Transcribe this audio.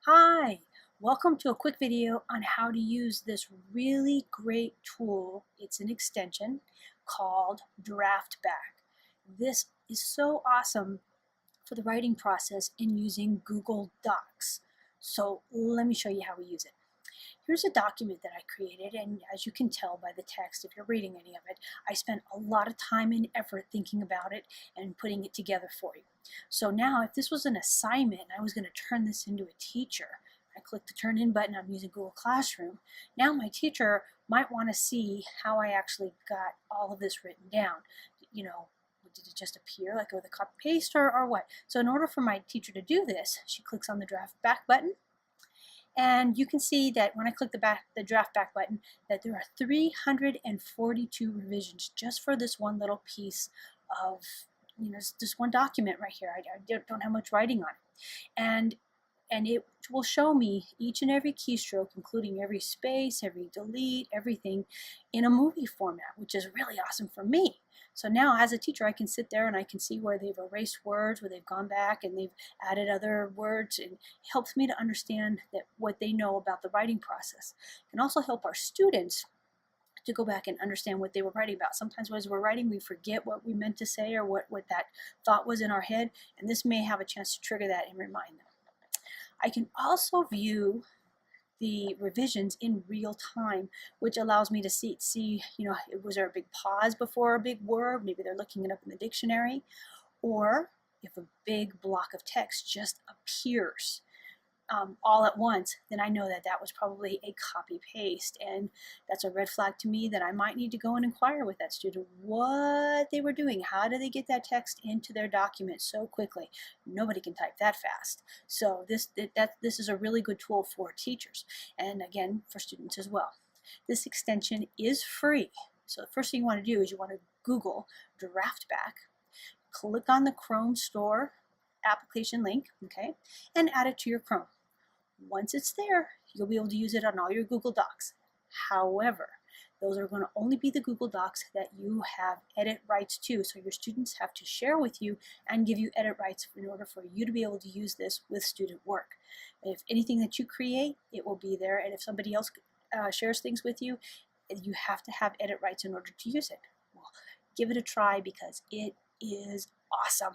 Hi, welcome to a quick video on how to use this really great tool. It's an extension called Draftback. This is so awesome for the writing process in using Google Docs. So let me show you how we use it. Here's a document that I created, and as you can tell by the text, if you're reading any of it, I spent a lot of time and effort thinking about it and putting it together for you. So now, if this was an assignment and I was going to turn this into a teacher, I click the Turn In button. I'm using Google Classroom. Now my teacher might want to see how I actually got all of this written down. You know, did it just appear like with a copy paste or what? So in order for my teacher to do this, she clicks on the Draft Back button. And you can see that when I click the draft back button, that there are 342 revisions just for this one little piece of, this one document right here. I don't have much writing on it. And it will show me each and every keystroke, including every space, every delete, everything in a movie format, which is really awesome for me. So now as a teacher, I can sit there and I can see where they've erased words, where they've gone back and they've added other words, and it helps me to understand that what they know about the writing process. It can also help our students to go back and understand what they were writing about. Sometimes as we're writing, we forget what we meant to say or what that thought was in our head, and this may have a chance to trigger that and remind them. I can also view the revisions in real time, which allows me to see, was there a big pause before a big word? Maybe they're looking it up in the dictionary. Or if a big block of text just appears all at once, then I know that that was probably a copy paste, and that's a red flag to me that I might need to go and inquire with that student what they were doing. How did they get that text into their document so quickly? Nobody can type that fast. So this is a really good tool for teachers, and again for students as well. This extension is free. So the first thing you want to do is you want to Google Draftback, click on the Chrome Store application link, okay, and add it to your Chrome. Once it's there, you'll be able to use it on all your Google Docs. However, those are going to only be the Google Docs that you have edit rights to. So your students have to share with you and give you edit rights in order for you to be able to use this with student work. If anything that you create, it will be there. And if somebody else shares things with you, you have to have edit rights in order to use it. Well, give it a try because it is awesome.